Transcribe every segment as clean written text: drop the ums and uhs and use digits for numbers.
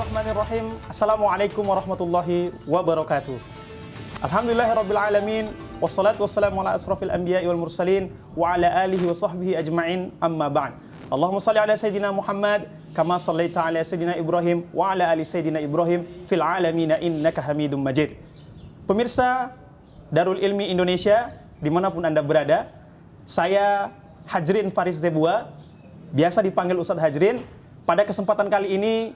Bismillahirrahmanirrahim. Assalamualaikum warahmatullahi wabarakatuh. Alhamdulillahirabbil alamin wassalatu wassalamu ala asrofil anbiya'i wal mursalin wa ala alihi wa sahbihi ajma'in amma ba'd. Allahumma salli ala sayyidina Muhammad kama sallaita ala sayyidina Ibrahim wa ala ali sayyidina Ibrahim fil alamin innaka Hamidum Majid. Pemirsa Darul Ilmi Indonesia dimanapun Anda berada, saya Hajrin Faris Zebua, biasa dipanggil Ustadz Hajrin. Pada kesempatan kali ini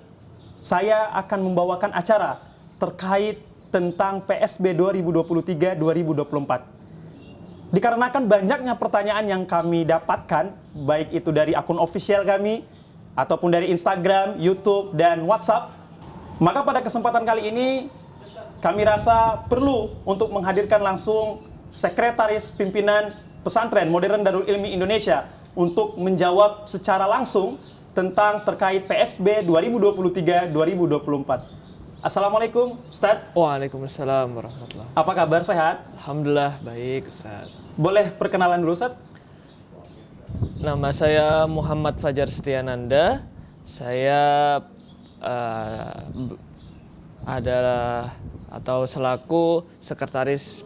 saya akan membawakan acara terkait tentang PSB 2023-2024. Dikarenakan banyaknya pertanyaan yang kami dapatkan, baik itu dari akun official kami, ataupun dari Instagram, YouTube, dan WhatsApp, maka pada kesempatan kali ini kami rasa perlu untuk menghadirkan langsung Sekretaris Pimpinan Pesantren Modern Darul Ilmi Indonesia untuk menjawab secara langsung tentang terkait PSB 2023-2024. Assalamualaikum, Ustadz. Waalaikumsalam warahmatullahi. Apa kabar, sehat? Alhamdulillah, baik, Ustadz. Boleh perkenalan dulu, Ustadz? Nama saya Muhammad Fajar Setiananda. Saya adalah atau selaku Sekretaris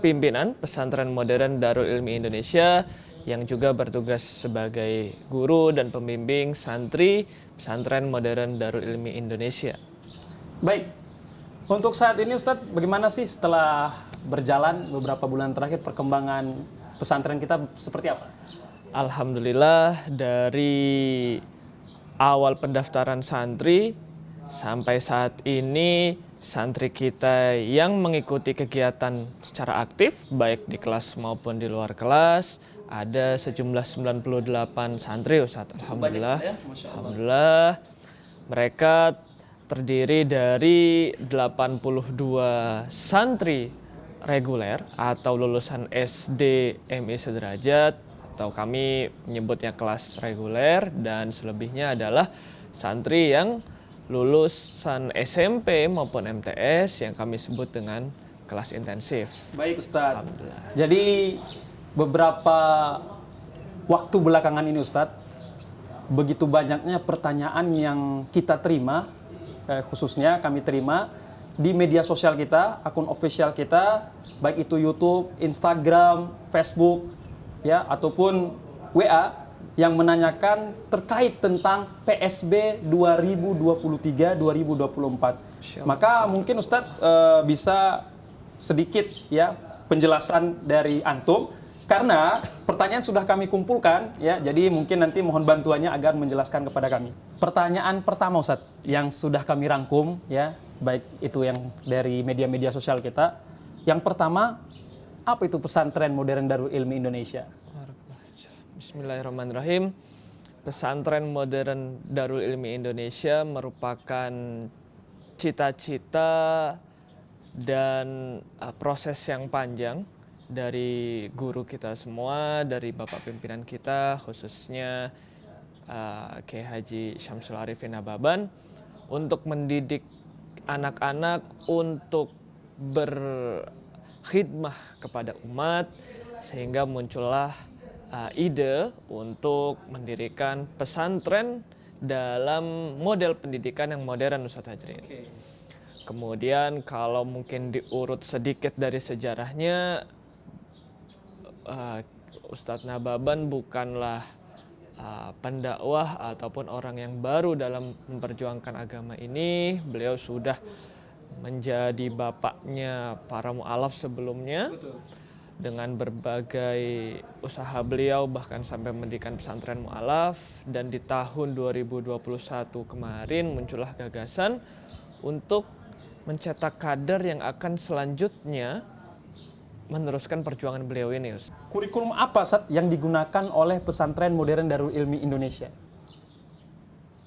Pimpinan Pesantren Modern Darul Ilmi Indonesia yang juga bertugas sebagai guru dan pembimbing santri Pesantren Modern Darul Ilmi Indonesia. Baik, untuk saat ini Ustadz, bagaimana sih setelah berjalan beberapa bulan terakhir perkembangan pesantren kita seperti apa? Alhamdulillah, dari awal pendaftaran santri sampai saat ini santri kita yang mengikuti kegiatan secara aktif baik di kelas maupun di luar kelas ada sejumlah 98 santri, Ustadz. Alhamdulillah. Alhamdulillah. Mereka terdiri dari 82 santri reguler atau lulusan SD MI sederajat atau kami menyebutnya kelas reguler, dan selebihnya adalah santri yang lulusan SMP maupun MTS yang kami sebut dengan kelas intensif. Baik, Ustadz. Jadi beberapa waktu belakangan ini, Ustadz, begitu banyaknya pertanyaan yang kita terima, khususnya kami terima di media sosial kita, akun official kita, baik itu YouTube, Instagram, Facebook, ya, ataupun WA, yang menanyakan terkait tentang PSB 2023-2024. Maka mungkin Ustadz bisa sedikit ya penjelasan dari antum, karena pertanyaan sudah kami kumpulkan, ya, jadi mungkin nanti mohon bantuannya agar menjelaskan kepada kami. Pertanyaan pertama, Ustadz, yang sudah kami rangkum, ya, baik itu yang dari media-media sosial kita. Yang pertama, apa itu Pesantren Modern Darul Ilmi Indonesia? Bismillahirrahmanirrahim. Pesantren Modern Darul Ilmi Indonesia merupakan cita-cita dan proses yang panjang dari guru kita semua, dari Bapak pimpinan kita, khususnya Kiai Haji Syamsul Arifin Nababan, untuk mendidik anak-anak untuk berkhidmah kepada umat, sehingga muncullah ide untuk mendirikan pesantren dalam model pendidikan yang modern, Ustadz Hajrin. Kemudian kalau mungkin diurut sedikit dari sejarahnya, Ustadz Nababan bukanlah pendakwah ataupun orang yang baru dalam memperjuangkan agama ini. Beliau sudah menjadi bapaknya para mu'alaf sebelumnya. Betul. Dengan berbagai usaha beliau bahkan sampai mendirikan pesantren mu'alaf, dan di tahun 2021 kemarin muncullah gagasan untuk mencetak kader yang akan selanjutnya meneruskan perjuangan beliau ini. Kurikulum apa, Ustadz, yang digunakan oleh Pesantren Modern Darul Ilmi Indonesia?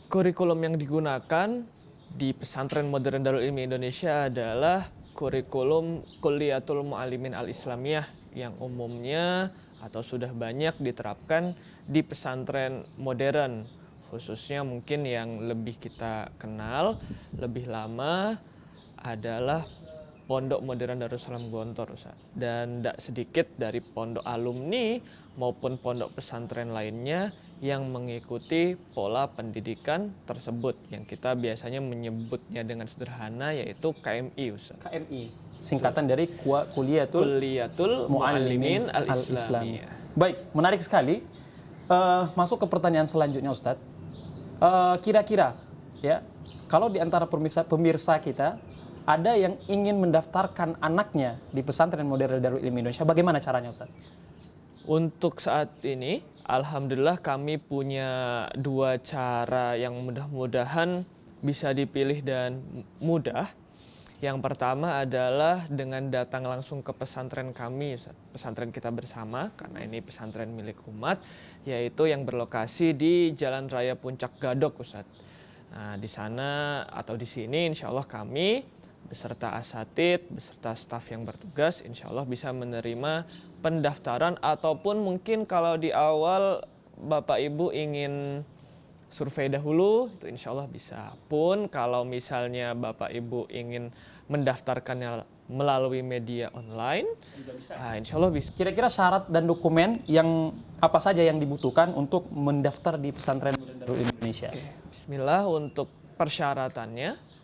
Kurikulum yang digunakan di Pesantren Modern Darul Ilmi Indonesia adalah kurikulum Kulliyatul Mu'allimin Al-Islamiyah yang umumnya atau sudah banyak diterapkan di pesantren modern, khususnya mungkin yang lebih kita kenal lebih lama adalah Pondok Modern Darussalam Gontor, Ustaz. Dan tidak sedikit dari pondok alumni maupun pondok pesantren lainnya yang mengikuti pola pendidikan tersebut yang kita biasanya menyebutnya dengan sederhana yaitu KMI, Ustaz. KMI, singkatan dari Kuliatul Muallimin Al-Islami. Al-Islamiyah. Baik, menarik sekali. Masuk ke pertanyaan selanjutnya, Ustadz. Kira-kira, ya, kalau di antara pemirsa kita ada yang ingin mendaftarkan anaknya di pesantren modern Darul Ilmi Indonesia, bagaimana caranya, Ustadz? Untuk saat ini, alhamdulillah kami punya 2 cara yang mudah-mudahan bisa dipilih dan mudah. Yang pertama adalah dengan datang langsung ke pesantren kami, Ustaz. Pesantren kita bersama, karena ini pesantren milik umat, yaitu yang berlokasi di Jalan Raya Puncak Gadok, Ustaz. Nah, di sana atau di sini insya Allah kami beserta asatid, beserta staf yang bertugas, insya Allah bisa menerima pendaftaran ataupun mungkin kalau di awal Bapak Ibu ingin survei dahulu, itu insya Allah bisa. Pun kalau misalnya Bapak Ibu ingin mendaftarkannya melalui media online, insya Allah bisa. Kira-kira syarat dan dokumen yang apa saja yang dibutuhkan untuk mendaftar di pesantren modern Darul Ilmi Indonesia? Oke, bismillah untuk persyaratannya.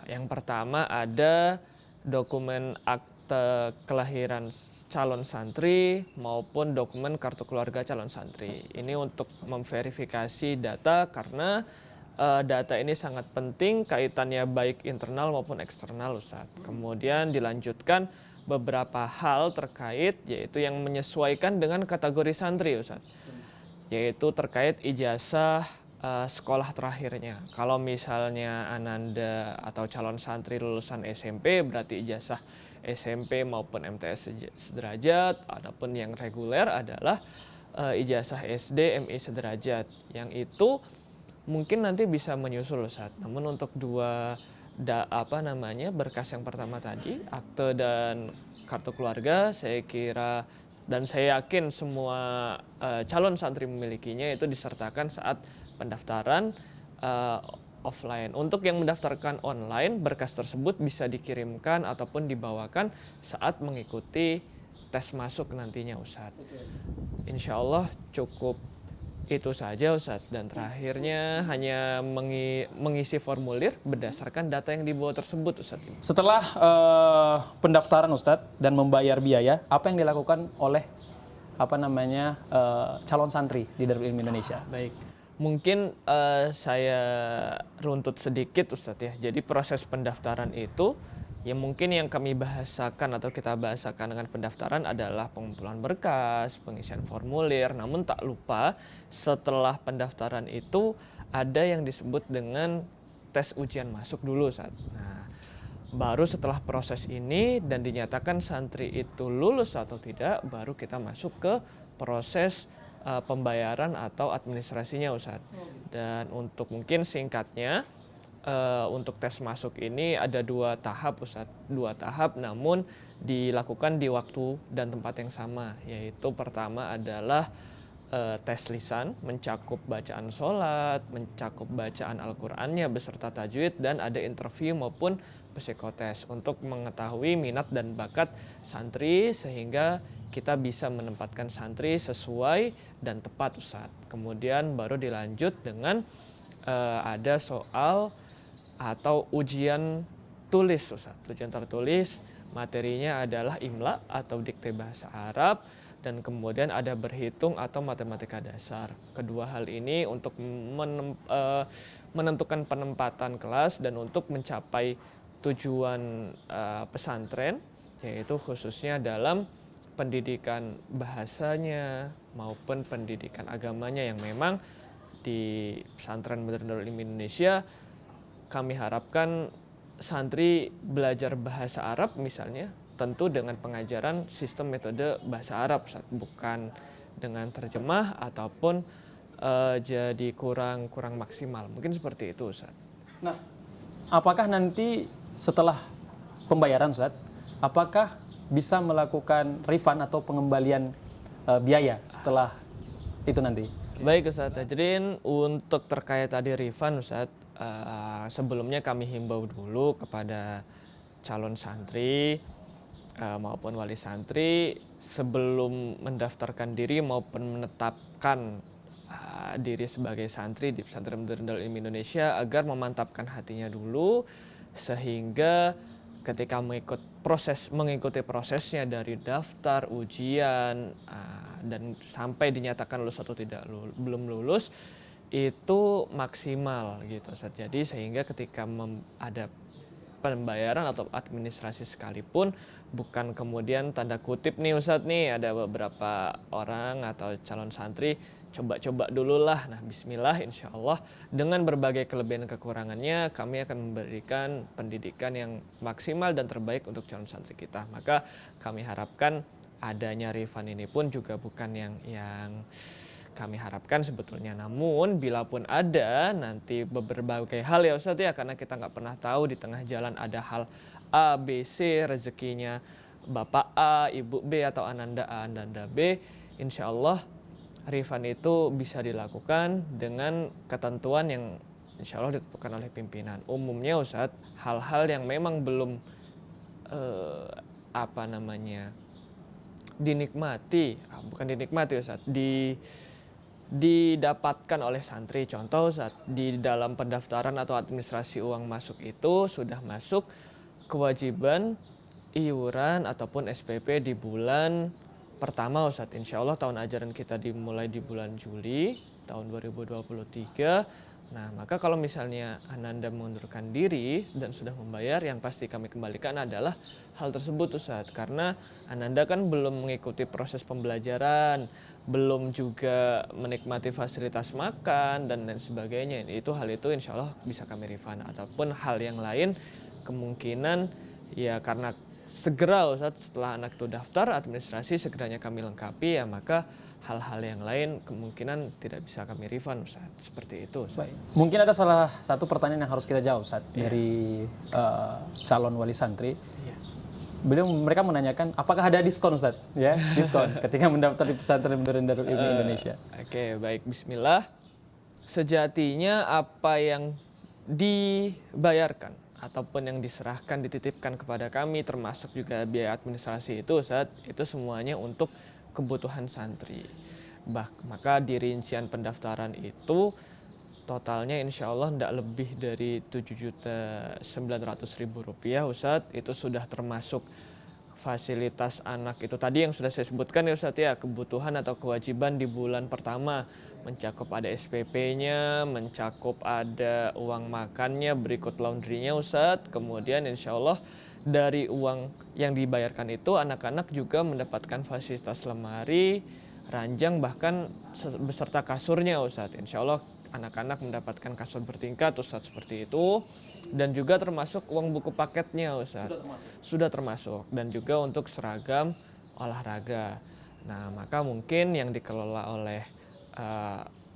Yang pertama ada dokumen akte kelahiran calon santri maupun dokumen kartu keluarga calon santri. Ini untuk memverifikasi data karena data ini sangat penting kaitannya baik internal maupun eksternal, Ustaz. Kemudian dilanjutkan beberapa hal terkait yaitu yang menyesuaikan dengan kategori santri, Ustaz. Yaitu terkait ijazah sekolah terakhirnya. Kalau misalnya Ananda atau calon santri lulusan SMP berarti ijazah SMP maupun MTS sederajat. Adapun yang reguler adalah ijazah SD MI sederajat. Yang itu mungkin nanti bisa menyusul, Ustaz. Namun untuk berkas yang pertama tadi, akte dan kartu keluarga, saya kira dan saya yakin semua calon santri memilikinya, itu disertakan saat pendaftaran offline. Untuk yang mendaftarkan online, berkas tersebut bisa dikirimkan ataupun dibawakan saat mengikuti tes masuk nantinya, Ustadz. Insya Allah cukup itu saja, Ustadz. Dan terakhirnya hanya mengisi formulir berdasarkan data yang dibawa tersebut, Ustadz. Setelah pendaftaran, Ustadz, dan membayar biaya, apa yang dilakukan oleh calon santri di Darul Ilmi Indonesia? Baik. Mungkin saya runtut sedikit, Ustadz, ya. Jadi proses pendaftaran itu yang mungkin yang kami bahasakan atau kita bahasakan dengan pendaftaran adalah pengumpulan berkas, pengisian formulir. Namun tak lupa setelah pendaftaran itu ada yang disebut dengan tes ujian masuk dulu, Ustadz. Nah, baru setelah proses ini dan dinyatakan santri itu lulus atau tidak, baru kita masuk ke proses pembayaran atau administrasinya, Ustadz. Dan untuk mungkin singkatnya, untuk tes masuk ini ada 2 tahap, Ustadz. 2 tahap namun dilakukan di waktu dan tempat yang sama. Yaitu pertama adalah tes lisan, mencakup bacaan sholat, mencakup bacaan Al-Qur'annya beserta tajwid, dan ada interview maupun psikotes untuk mengetahui minat dan bakat santri sehingga kita bisa menempatkan santri sesuai dan tepat, Ustadz. Kemudian baru dilanjut dengan ada soal atau ujian tulis, Ustadz. Ujian tertulis, materinya adalah imla atau dikte bahasa Arab, dan kemudian ada berhitung atau matematika dasar. Kedua hal ini untuk menentukan penempatan kelas dan untuk mencapai tujuan pesantren, yaitu khususnya dalam pendidikan bahasanya maupun pendidikan agamanya yang memang di pesantren modern Darul Ilmi Indonesia kami harapkan santri belajar bahasa Arab misalnya tentu dengan pengajaran sistem metode bahasa Arab, bukan dengan terjemah ataupun jadi kurang maksimal. Mungkin seperti itu, Ustaz. Nah, apakah nanti setelah pembayaran, Ustaz, apakah bisa melakukan refund atau pengembalian biaya setelah itu nanti? Baik, Ustaz Tajrin, untuk terkait tadi refund, Ustaz, sebelumnya kami himbau dulu kepada calon santri maupun wali santri sebelum mendaftarkan diri maupun menetapkan diri sebagai santri di Pesantren Modern Darul Ilmi Indonesia agar memantapkan hatinya dulu, sehingga ketika mengikuti prosesnya dari daftar ujian dan sampai dinyatakan lulus atau belum lulus itu maksimal gitu Ustaz. Jadi sehingga ketika ada pembayaran atau administrasi sekalipun, bukan kemudian tanda kutip nih Ustadz nih ada beberapa orang atau calon santri coba-coba dulu lah. Nah bismillah insya Allah dengan berbagai kelebihan kekurangannya kami akan memberikan pendidikan yang maksimal dan terbaik untuk calon santri kita. Maka kami harapkan adanya refund ini pun juga bukan yang kami harapkan sebetulnya. Namun bila pun ada nanti berbagai hal ya Ustadz ya, karena kita nggak pernah tahu di tengah jalan ada hal A, B, C, rezekinya Bapak A, Ibu B atau Ananda A, Ananda B, insya Allah refund itu bisa dilakukan dengan ketentuan yang insya Allah ditentukan oleh pimpinan. Umumnya Ustadz, hal-hal yang memang belum dinikmati Ustadz, didapatkan oleh santri. Contoh saat di dalam pendaftaran atau administrasi uang masuk itu sudah masuk kewajiban iuran ataupun SPP di bulan pertama Ustadz. Insya Allah tahun ajaran kita dimulai di bulan Juli tahun 2023. Nah maka kalau misalnya Ananda mengundurkan diri dan sudah membayar, yang pasti kami kembalikan adalah hal tersebut Ustadz. Karena Ananda kan belum mengikuti proses pembelajaran, belum juga menikmati fasilitas makan dan lain sebagainya. Hal itu insya Allah bisa kami refund. Ataupun hal yang lain kemungkinan ya karena segera Ustadz setelah anak itu daftar administrasi segeranya kami lengkapi, ya maka hal-hal yang lain kemungkinan tidak bisa kami refund Ustadz. Seperti itu Ustadz. Baik. Mungkin ada salah satu pertanyaan yang harus kita jawab Ustadz dari calon wali santri. Mereka menanyakan apakah ada diskon Ustadz, ya diskon ketika mendaftar di Pesantren Modern Darul Ilmi Indonesia. Oke, baik, bismillah. Sejatinya apa yang dibayarkan ataupun yang diserahkan, dititipkan kepada kami, termasuk juga biaya administrasi itu Ustadz, itu semuanya untuk kebutuhan santri. Maka di rincian pendaftaran itu totalnya insya Allah tidak lebih dari Rp7.900.000 Ustadz. Itu sudah termasuk fasilitas anak itu tadi yang sudah saya sebutkan ya Ustadz ya, kebutuhan atau kewajiban di bulan pertama, mencakup ada SPP-nya, mencakup ada uang makannya, berikut laundry-nya Ustadz. Kemudian insya Allah dari uang yang dibayarkan itu anak-anak juga mendapatkan fasilitas lemari, ranjang, bahkan beserta kasurnya Ustadz. Insya Allah anak-anak mendapatkan kasur bertingkat Ustadz seperti itu. Dan juga termasuk uang buku paketnya Ustadz. Sudah termasuk. Dan juga untuk seragam olahraga. Nah maka mungkin yang dikelola oleh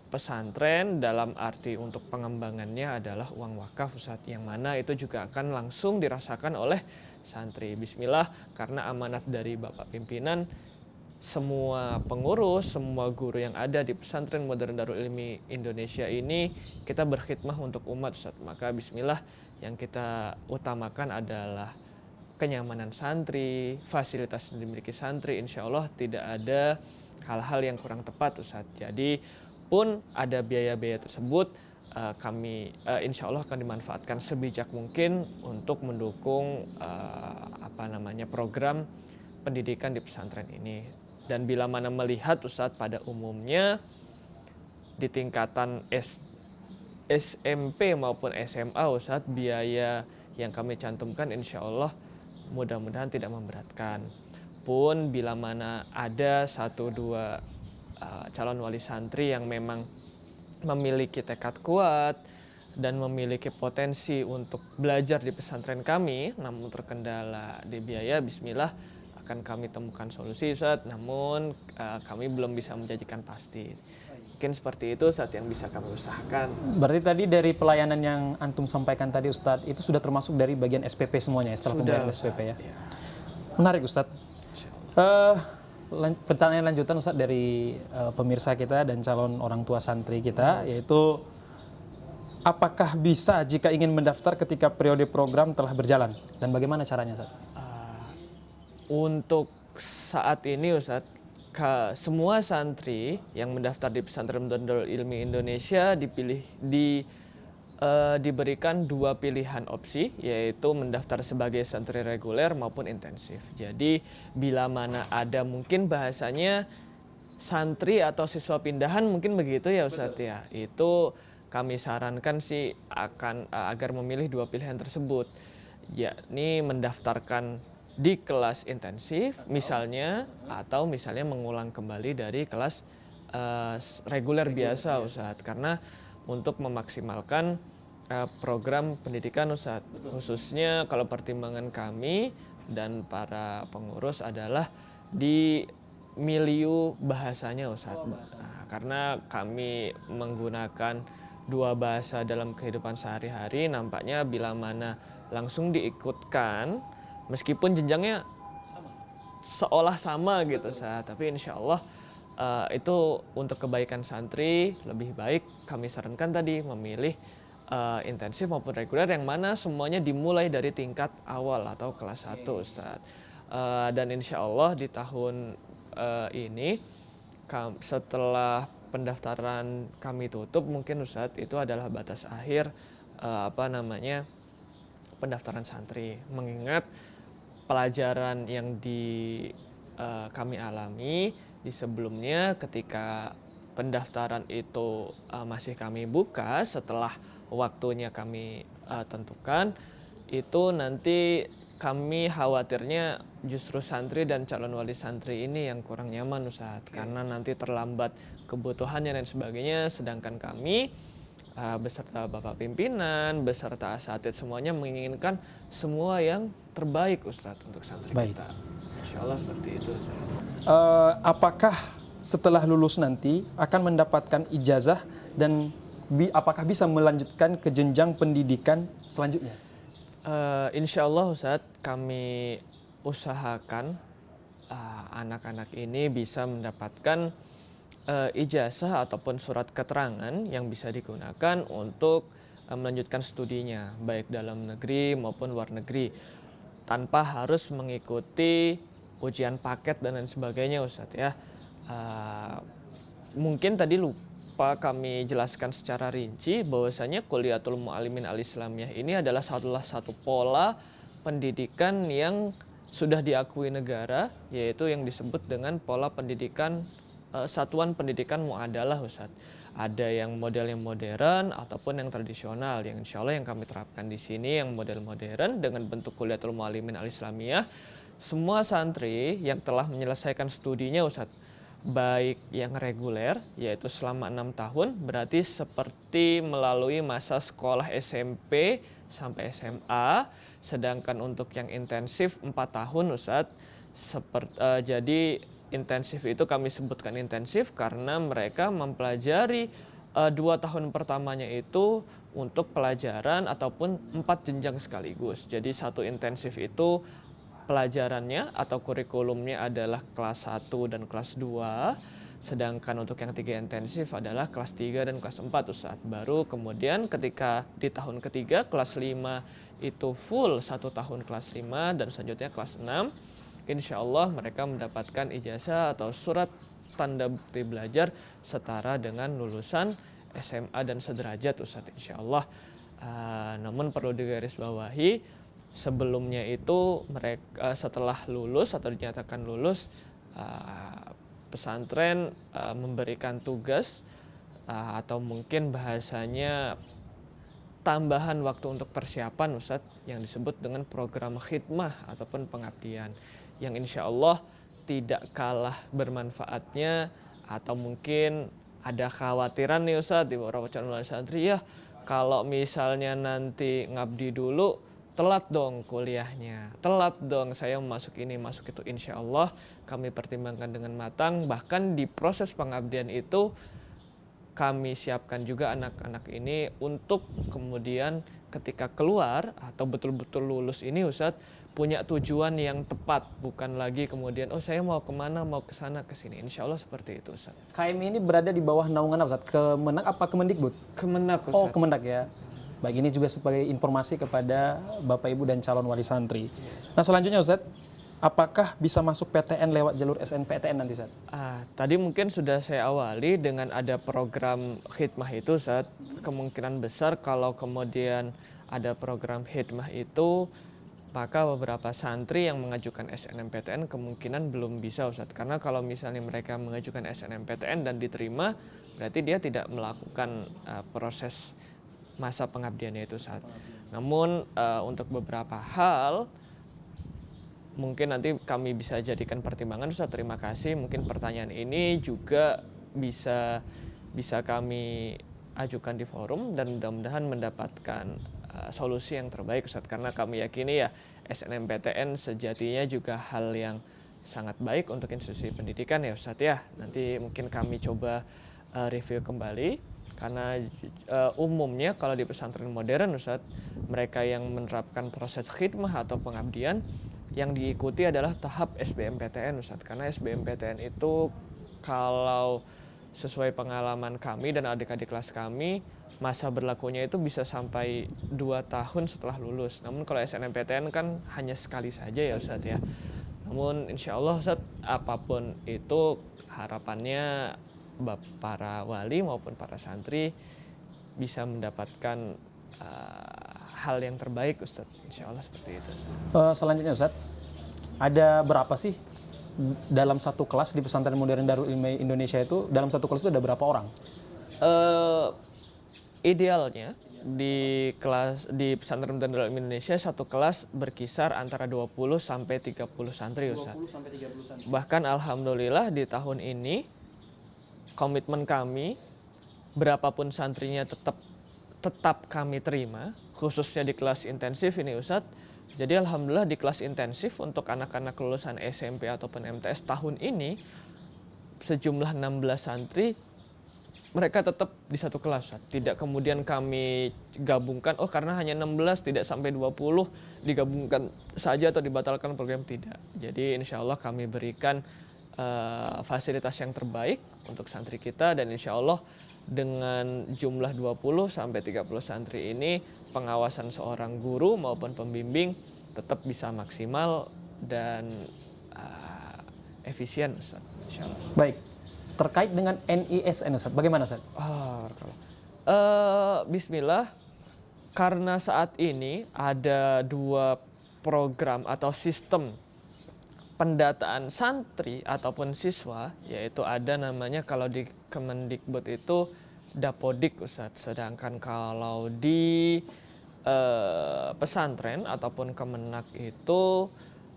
pesantren dalam arti untuk pengembangannya adalah uang wakaf Ustadz. Yang mana itu juga akan langsung dirasakan oleh santri. Bismillah, karena amanat dari Bapak Pimpinan, semua pengurus, semua guru yang ada di Pesantren Modern Darul Ilmi Indonesia ini kita berkhidmah untuk umat Ustadz. Maka bismillah yang kita utamakan adalah kenyamanan santri, fasilitas yang dimiliki santri. Insya Allah tidak ada hal-hal yang kurang tepat Ustadz. Jadi pun ada biaya-biaya tersebut kami insya Allah akan dimanfaatkan sebijak mungkin untuk mendukung program pendidikan di pesantren ini. Dan bila mana melihat Ustadz pada umumnya di tingkatan SMP maupun SMA Ustadz, biaya yang kami cantumkan insya Allah mudah-mudahan tidak memberatkan. Pun bila mana ada 1-2 calon wali santri yang memang memiliki tekad kuat dan memiliki potensi untuk belajar di pesantren kami, namun terkendala di biaya, bismillah akan kami temukan solusi Ustadz, namun kami belum bisa menjanjikan pasti. Mungkin seperti itu Ustadz yang bisa kami usahakan. Berarti tadi dari pelayanan yang Antum sampaikan tadi Ustadz, itu sudah termasuk dari bagian SPP semuanya ya, setelah pembayaran SPP ya? Ya. Menarik Ustadz. Pertanyaan lanjutan Ustadz dari pemirsa kita dan calon orang tua santri kita, yaitu apakah bisa jika ingin mendaftar ketika periode program telah berjalan? Dan bagaimana caranya Ustadz? Untuk saat ini Ustadz, semua santri yang mendaftar di Pesantren Modern Darul Ilmi Indonesia diberikan 2 pilihan opsi, yaitu mendaftar sebagai santri reguler maupun intensif. Jadi bila mana ada mungkin bahasanya santri atau siswa pindahan mungkin begitu ya Ustadz ya, itu kami sarankan sih agar memilih 2 pilihan tersebut, yakni mendaftarkan di kelas intensif misalnya, atau misalnya mengulang kembali dari kelas reguler biasa Ustadz, karena untuk memaksimalkan program pendidikan Ustadz. Khususnya kalau pertimbangan kami dan para pengurus adalah di milieu bahasanya Ustadz. Karena kami menggunakan 2 bahasa dalam kehidupan sehari-hari, nampaknya bila mana langsung diikutkan meskipun jenjangnya seolah sama gitu tapi insya Allah itu untuk kebaikan santri lebih baik kami sarankan tadi memilih intensif maupun reguler, yang mana semuanya dimulai dari tingkat awal atau kelas 1 Ustadz. Dan insya Allah di tahun ini setelah pendaftaran kami tutup mungkin Ustadz, itu adalah batas akhir pendaftaran santri, mengingat pelajaran yang kami alami di sebelumnya ketika pendaftaran itu masih kami buka setelah waktunya kami tentukan, itu nanti kami khawatirnya justru santri dan calon wali santri ini yang kurang nyaman Ustadz, karena nanti terlambat kebutuhannya dan sebagainya, sedangkan kami beserta Bapak Pimpinan, beserta asatid semuanya menginginkan semua yang terbaik Ustadz untuk santri kita. Insya Allah seperti itu Ustadz. Apakah setelah lulus nanti akan mendapatkan ijazah dan apakah bisa melanjutkan ke jenjang pendidikan selanjutnya? Insya Allah Ustadz, kami usahakan anak-anak ini bisa mendapatkan ijazah ataupun surat keterangan yang bisa digunakan untuk melanjutkan studinya, baik dalam negeri maupun luar negeri, tanpa harus mengikuti ujian paket dan lain sebagainya Ustadz ya. Mungkin tadi lupa kami jelaskan secara rinci bahwasanya Kulliyatul Mu'allimin Al-Islamiyah ini adalah salah satu pola pendidikan yang sudah diakui negara, yaitu yang disebut dengan pola pendidikan satuan pendidikan muadalah Ustadz. Ada yang model yang modern ataupun yang tradisional, yang insya Allah yang kami terapkan di sini yang model modern dengan bentuk Kulliyatul Mu'allimin Al-Islamiyah. Semua santri yang telah menyelesaikan studinya Ustadz, baik yang reguler yaitu selama 6 tahun, berarti seperti melalui masa sekolah SMP sampai SMA, sedangkan untuk yang intensif 4 tahun Ustadz. Jadi intensif itu kami sebutkan intensif karena mereka mempelajari 2 tahun pertamanya itu untuk pelajaran ataupun 4 jenjang sekaligus. Jadi 1 intensif itu pelajarannya atau kurikulumnya adalah kelas 1 dan kelas 2. Sedangkan untuk yang 3 intensif adalah kelas 3 dan kelas 4 Ustadz. Baru kemudian ketika di tahun ketiga kelas 5 itu full 1 tahun kelas 5 dan selanjutnya kelas 6. Insya Allah mereka mendapatkan ijazah atau surat tanda bukti belajar setara dengan lulusan SMA dan sederajat Ustadz insya Allah. Namun perlu digarisbawahi, sebelumnya itu mereka setelah lulus atau dinyatakan lulus, pesantren memberikan tugas atau mungkin bahasanya tambahan waktu untuk persiapan Ustadz yang disebut dengan program khidmah ataupun pengabdian, yang insya Allah tidak kalah bermanfaatnya. Atau mungkin ada khawatiran nih Ustadz di beberapa calon santri, ya kalau misalnya nanti ngabdi dulu telat dong kuliahnya, telat dong saya masuk ini masuk itu. Insya Allah kami pertimbangkan dengan matang, bahkan di proses pengabdian itu kami siapkan juga anak-anak ini untuk kemudian ketika keluar atau betul-betul lulus ini Ustadz punya tujuan yang tepat, bukan lagi kemudian saya mau kemana, mau ke sana ke sini. Insya Allah seperti itu Ustadz. KM ini berada di bawah naungan apa Ustadz? Kemenag apa Kemendikbud? Kemenag Ustadz. Oh Kemenag ya. Baik, ini juga sebagai informasi kepada Bapak Ibu dan calon wali santri. Nah selanjutnya Ustadz, apakah bisa masuk PTN lewat jalur SNPTN nanti, Ustaz? Tadi mungkin sudah saya awali dengan ada program khidmah itu, saat kemungkinan besar kalau kemudian ada program khidmah itu, maka beberapa santri yang mengajukan SNMPTN kemungkinan belum bisa, Ustaz. Karena kalau misalnya mereka mengajukan SNMPTN dan diterima, berarti dia tidak melakukan proses masa pengabdiannya itu, Ustaz. Namun untuk beberapa hal mungkin nanti kami bisa jadikan pertimbangan, Ustaz. Terima kasih. Mungkin pertanyaan ini juga bisa kami ajukan di forum dan mudah-mudahan mendapatkan solusi yang terbaik, Ustaz. Karena kami yakini ya SNMPTN sejatinya juga hal yang sangat baik untuk institusi pendidikan ya, Ustaz ya. Nanti mungkin kami coba review kembali karena umumnya kalau di pesantren modern, Ustaz, mereka yang menerapkan proses khidmah atau pengabdian yang diikuti adalah tahap SBMPTN, Ustaz. Karena SBMPTN itu kalau sesuai pengalaman kami dan adik-adik kelas kami, masa berlakunya itu bisa sampai 2 tahun setelah lulus. Namun kalau SNMPTN kan hanya sekali saja ya, Ustaz ya. Namun insya Allah, Ustaz, apapun itu harapannya para wali maupun para santri bisa mendapatkan hal yang terbaik, Ustaz. Insya Allah seperti itu, Ustaz. Selanjutnya, Ustaz, ada berapa sih dalam satu kelas di pesantren modern Darul Ilmi Indonesia itu, dalam satu kelas itu ada berapa orang? Idealnya di pesantren modern Darul Ilmi Indonesia satu kelas berkisar antara 20 sampai 30 santri, Ustaz. 20 sampai 30 santri. Bahkan alhamdulillah di tahun ini komitmen kami berapapun santrinya tetap kami terima, khususnya di kelas intensif ini, Ustadz. Jadi alhamdulillah di kelas intensif untuk anak-anak lulusan SMP ataupun MTS tahun ini sejumlah 16 santri mereka tetap di satu kelas, Ustadz. Tidak kemudian kami gabungkan, karena hanya 16 tidak sampai 20 digabungkan saja atau dibatalkan program, tidak. Jadi insya Allah kami berikan fasilitas yang terbaik untuk santri kita dan insya Allah dengan jumlah 20 sampai 30 santri ini pengawasan seorang guru maupun pembimbing tetap bisa maksimal dan efisien, Ustaz. Insya Allah. Baik, terkait dengan NISN, Ustaz, bagaimana, Ustaz? Bismillah, karena saat ini ada 2 program atau sistem pendataan santri ataupun siswa, yaitu ada namanya kalau di Kemendikbud itu Dapodik, Ustadz. Sedangkan kalau di pesantren ataupun Kemenak itu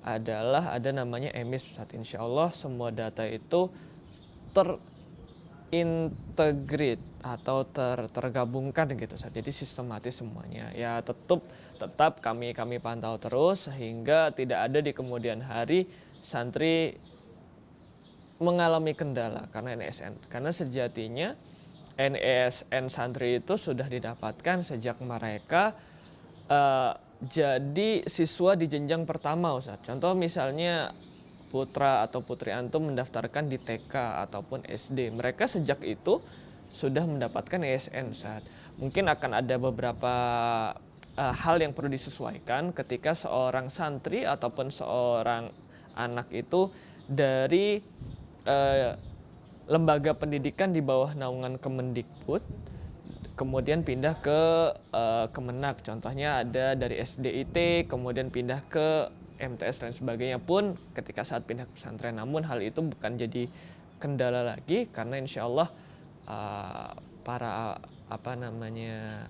adalah ada namanya EMIS, Ustadz. Insya Allah semua data itu terintegrate atau tergabungkan gitu, Ustadz. Jadi sistematis semuanya. Ya tetap kami pantau terus sehingga tidak ada di kemudian hari santri mengalami kendala karena NISN. Karena sejatinya NISN santri itu sudah didapatkan sejak mereka jadi siswa di jenjang pertama, Ustaz. Contoh misalnya putra atau putri antum mendaftarkan di TK ataupun SD. Mereka sejak itu sudah mendapatkan NISN, Ustaz. Mungkin akan ada beberapa hal yang perlu disesuaikan ketika seorang santri ataupun seorang anak itu dari lembaga pendidikan di bawah naungan Kemendikbud kemudian pindah ke Kemenak. Contohnya ada dari SDIT kemudian pindah ke MTS dan sebagainya pun ketika saat pindah ke pesantren. Namun hal itu bukan jadi kendala lagi karena insya Allah para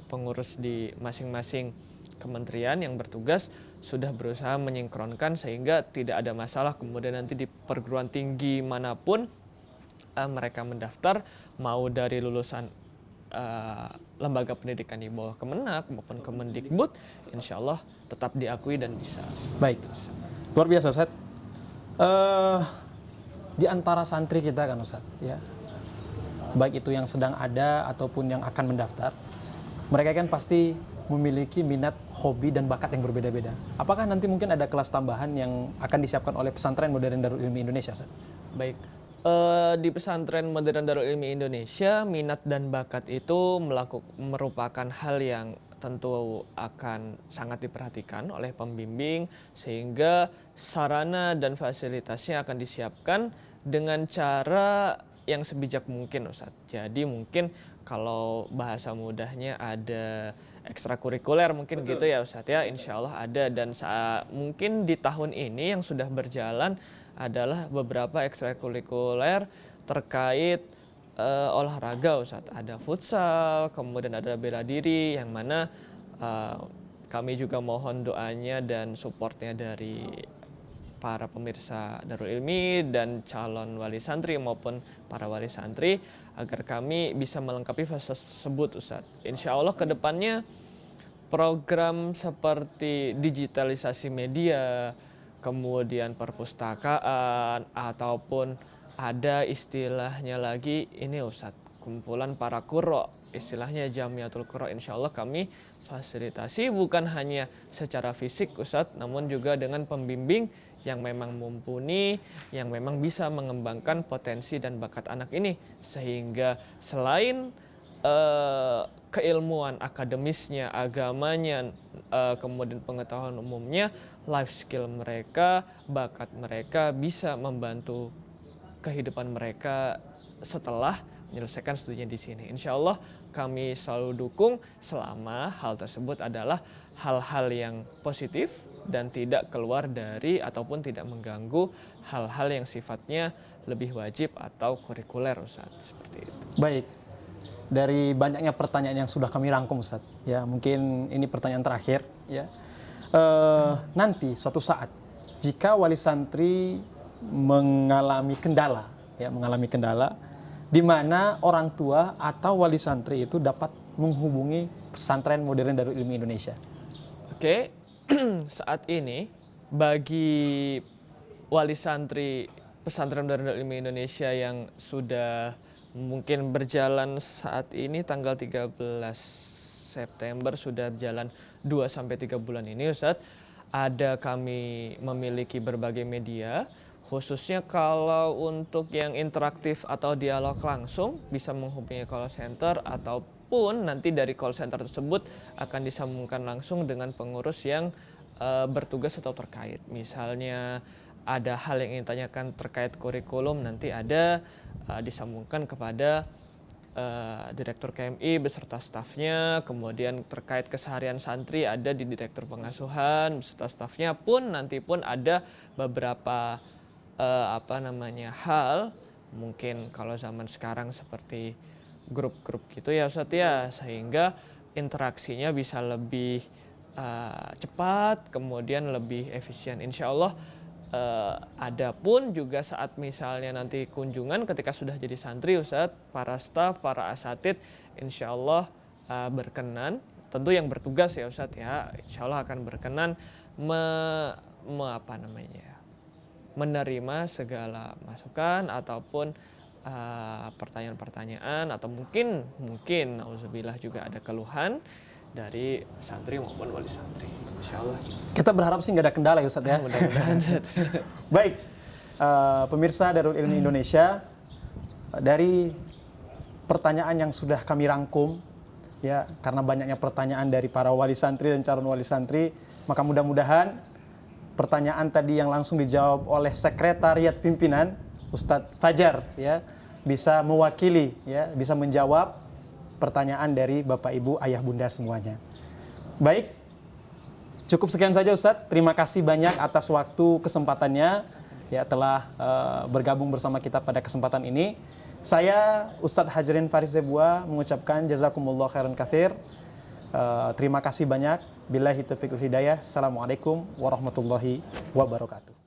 pengurus di masing-masing kementerian yang bertugas sudah berusaha menyingkronkan sehingga tidak ada masalah kemudian nanti di perguruan tinggi manapun mereka mendaftar mau dari lulusan lembaga pendidikan di bawah Kemenak maupun Kemendikbud, insya Allah tetap diakui dan bisa. Baik, luar biasa, Ustaz. Di antara santri kita kan, Ustaz, ya, baik itu yang sedang ada ataupun yang akan mendaftar, mereka kan pasti memiliki minat, hobi, dan bakat yang berbeda-beda. Apakah nanti mungkin ada kelas tambahan yang akan disiapkan oleh pesantren modern Darul Ilmi Indonesia, Ustaz? Baik, di pesantren modern Darul Ilmi Indonesia, minat dan bakat itu merupakan hal yang tentu akan sangat diperhatikan oleh pembimbing, sehingga sarana dan fasilitasnya akan disiapkan dengan cara yang sebijak mungkin, Ustadz. Jadi mungkin kalau bahasa mudahnya ada ekstrakurikuler mungkin. Betul. Gitu ya Ustadz ya, insya Allah ada. Dan mungkin di tahun ini yang sudah berjalan adalah beberapa ekstrakurikuler terkait olahraga Ustadz. Ada futsal, kemudian ada bela diri, yang mana kami juga mohon doanya dan supportnya dari para pemirsa Darul Ilmi dan calon wali santri maupun para wali santri agar kami bisa melengkapi fase tersebut Ustadz. Insya Allah ke depannya program seperti digitalisasi media, kemudian perpustakaan, ataupun ada istilahnya lagi ini Ustadz, kumpulan para qurra, istilahnya Jamiatul Qurra, insya Allah kami fasilitasi bukan hanya secara fisik Ustadz, namun juga dengan pembimbing yang memang mumpuni, yang memang bisa mengembangkan potensi dan bakat anak ini, sehingga selain keilmuan akademisnya, agamanya, kemudian pengetahuan umumnya, life skill mereka, bakat mereka bisa membantu kehidupan mereka setelah menyelesaikan studinya di sini. Insya Allah kami selalu dukung selama hal tersebut adalah hal-hal yang positif dan tidak keluar dari ataupun tidak mengganggu hal-hal yang sifatnya lebih wajib atau kurikuler Ustaz, seperti itu. Baik, dari banyaknya pertanyaan yang sudah kami rangkum Ustaz, ya mungkin ini pertanyaan terakhir ya. Nanti suatu saat jika wali santri mengalami kendala di mana orang tua atau wali santri itu dapat menghubungi pesantren modern Darul Ilmi Indonesia. Oke, saat ini bagi wali santri pesantren Darul Ilmi Indonesia yang sudah mungkin berjalan saat ini tanggal 13 September sudah berjalan 2-3 bulan ini Ustadz, kami memiliki berbagai media. Khususnya kalau untuk yang interaktif atau dialog langsung bisa menghubungi call center, ataupun nanti dari call center tersebut akan disambungkan langsung dengan pengurus yang bertugas atau terkait. Misalnya ada hal yang ingin tanyakan terkait kurikulum, nanti ada disambungkan kepada Direktur KMI beserta stafnya, kemudian terkait keseharian santri ada di Direktur Pengasuhan beserta stafnya, pun nanti pun ada beberapa hal mungkin kalau zaman sekarang seperti grup-grup gitu ya Ustadz ya, sehingga interaksinya bisa lebih cepat, kemudian lebih efisien insya Allah. Ada pun juga saat misalnya nanti kunjungan ketika sudah jadi santri Ustadz, para staf, para asatid insya Allah berkenan, tentu yang bertugas ya Ustadz ya, insya Allah akan berkenan menerima segala masukan ataupun pertanyaan-pertanyaan, atau mungkin auzubillah juga ada keluhan dari santri maupun wali santri, insya Allah. Kita berharap sih nggak ada kendala ya Ustadz ya. Mudah-mudahan. Baik, pemirsa Darul Ilmi Indonesia, dari pertanyaan yang sudah kami rangkum ya, karena banyaknya pertanyaan dari para wali santri dan calon wali santri, maka mudah-mudahan pertanyaan tadi yang langsung dijawab oleh sekretariat pimpinan Ustadz Fajar ya bisa mewakili ya, bisa menjawab pertanyaan dari Bapak Ibu Ayah Bunda semuanya. Baik, cukup sekian saja Ustadz. Terima kasih banyak atas waktu kesempatannya ya telah bergabung bersama kita pada kesempatan ini. Saya Ustadz Hajrin Faris Zebua mengucapkan jazakumullah khairan katsir. Terima kasih banyak. Billahi taufiq wal hidayah. Assalamualaikum warahmatullahi wabarakatuh.